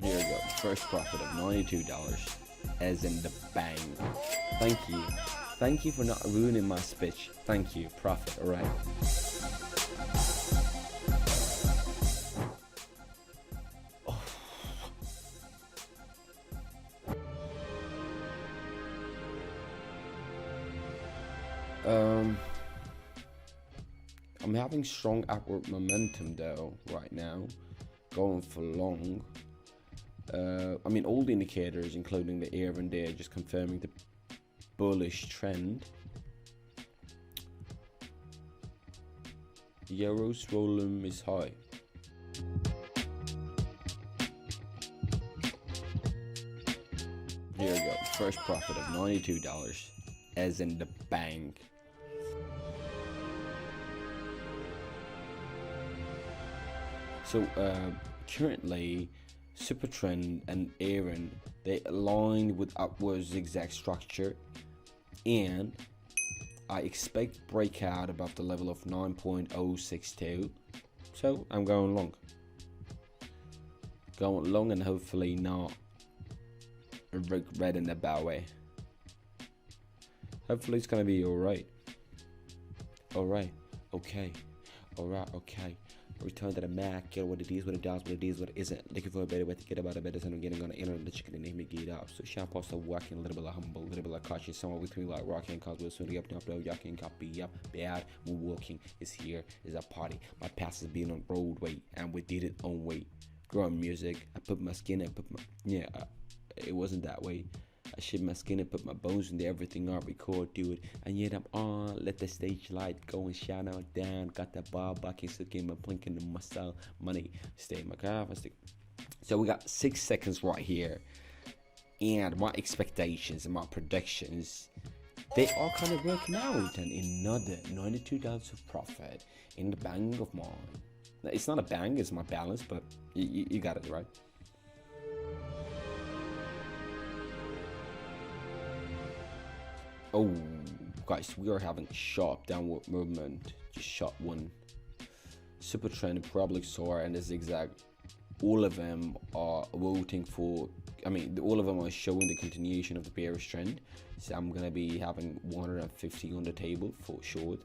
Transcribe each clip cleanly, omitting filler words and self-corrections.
Here we go. First profit of $92 as in the bang. Thank you. Thank you for not ruining my speech. Thank you. Profit. All right. I'm having strong upward momentum though right now, going for long. I mean, all the indicators, including the Aroon there, just confirming the bullish trend. Euro's volume is high. Here we go. First profit of $92 as in the bank. So currently Supertrend and Aroon, they aligned with upward zigzag structure, and I expect breakout above the level of 9.062. So I'm going long. Going long and hopefully not regret in a bad way. Hopefully it's gonna be alright. Alright, okay. Alright, okay. Return to the Mac, get what it is, what it does, what it is, what it isn't. Looking for a better way to get about a better sound. Getting on the internet, the chicken and name it get up. So Sean Paul started working a little bit like humble, a little bit like cautious, somewhere between like rocking and cause. We'll soon up, yucking, copy up, bad. We're walking, is here, is a party. My past has been on roadway, and we did it on way. Growing music, I put my skin, I put my, it wasn't that way. I shed my skin and put my bones into everything I record, do it. And yet I'm on, let the stage light go and shine out down. Got that bar back in, still my blinking in my style. Money, stay in my car. So we got 6 seconds right here. And my expectations and my predictions, they are kind of working out. And another $92 of profit in the bank of mine. It's not a bang, it's my balance, but you got it, right? Oh, guys, we are having sharp downward movement. Just shot one. Supertrend, Parabolic SAR and Zigzag. All of them are voting for. I mean, all of them are showing the continuation of the bearish trend. So I'm gonna be having 150 on the table for short.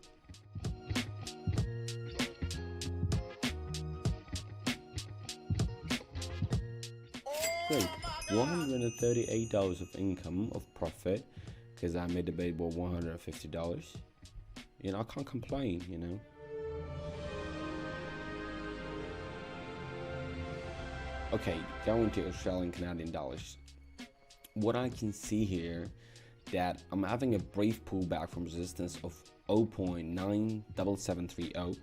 Great, $138 of income of profit. Because I made the bait about $150. You know, I can't complain, you know. Okay, going to Australian Canadian dollars. What I can see here, that I'm having a brief pullback from resistance of 0.97730.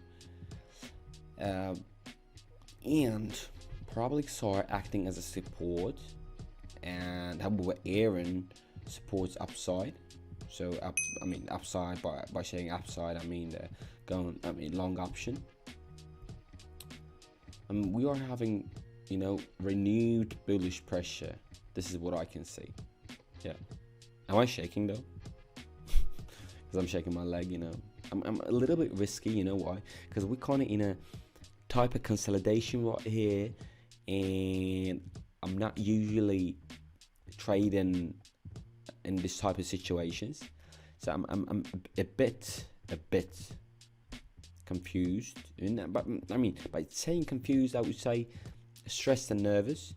And Parabolic SAR acting as a support, and however Aroon supports upside. So upside, by saying upside I mean the long option. We are having, you know, renewed bullish pressure. This is what I can see. Yeah, am I shaking though? Because I'm shaking my leg, you know. I'm a little bit risky, you know why? Because we're kind of in a type of consolidation right here, and I'm not usually trading in this type of situations, so I'm a bit confused in that. But I mean, by saying confused, I would say stressed and nervous,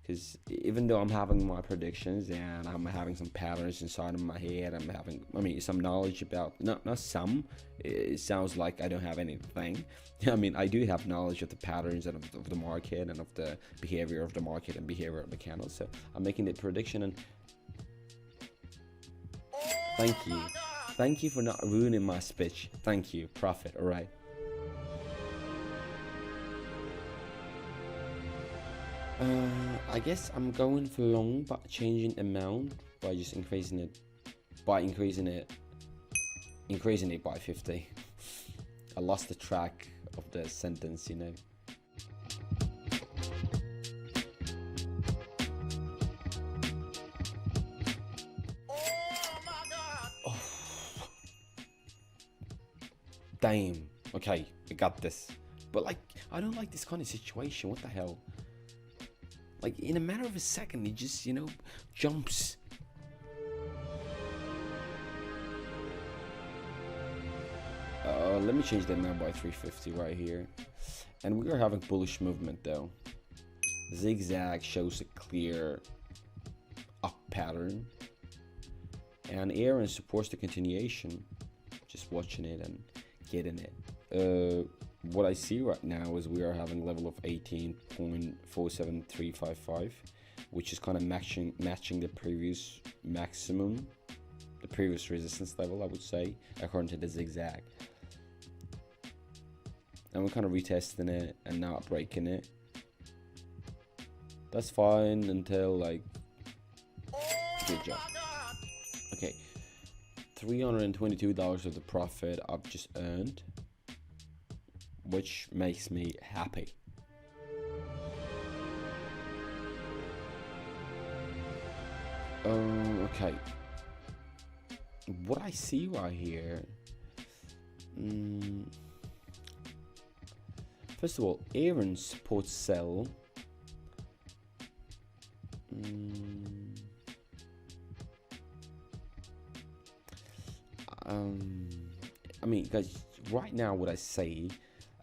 because even though I'm having my predictions and I'm having some patterns inside of my head, I'm having, some knowledge about, not some, it sounds like I don't have anything. I mean, I do have knowledge of the patterns and of the market and of the behavior of the market and behavior of the candles. So I'm making the prediction, and thank you for not ruining my speech. Thank you. Profit. All right. I guess I'm going for long, but changing amount by just increasing it by 50. I lost the track of the sentence, you know. Damn. Okay, I got this. But like, I don't like this kind of situation. What the hell? Like, in a matter of a second, it just, you know, jumps. Let me change that now by 350 right here. And we are having bullish movement though. Zigzag shows a clear up pattern. And Aroon supports the continuation. Just watching it and getting it. What I see right now is we are having level of 18.47355, which is kind of matching the previous maximum, the previous resistance level, I would say, according to the zigzag. And we're kind of retesting it and not breaking it. That's fine until like, good job. Okay, $322 of the profit I've just earned, which makes me happy. Okay, what I see right here, first of all, Aroon supports sell. I mean, guys, right now what I say,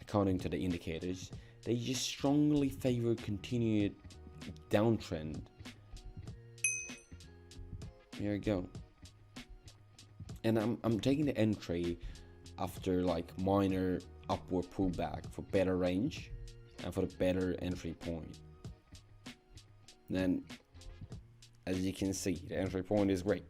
according to the indicators, they just strongly favor continued downtrend. Here we go. And I'm taking the entry after like minor upward pullback for better range and for the better entry point. Then, as you can see, the entry point is great.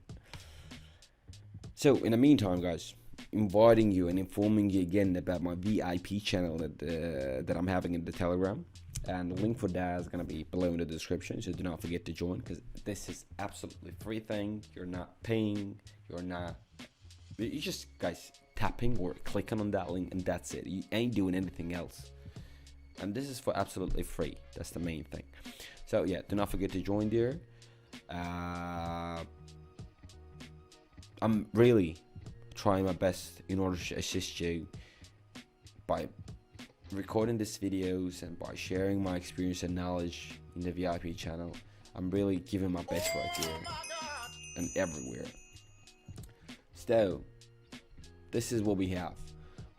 So in the meantime, guys, inviting you and informing you again about my VIP channel that I'm having in the Telegram, and the link for that is gonna be below in the description, so do not forget to join, because this is absolutely free thing. You're not paying, you just, guys, tapping or clicking on that link and that's it. You ain't doing anything else, and this is for absolutely free. That's the main thing. So yeah, do not forget to join there. I'm really trying my best in order to assist you by recording these videos and by sharing my experience and knowledge in the VIP channel. I'm really giving my best right here and everywhere. So this is what we have.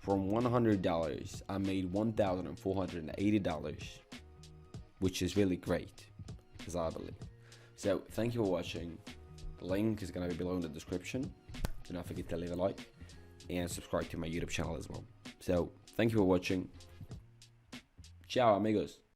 From $100 I made $1,480, which is really great, as I believe. So thank you for watching. The link is going to be below in the description. Do not forget to leave a like and subscribe to my YouTube channel as well. So thank you for watching. Ciao, amigos.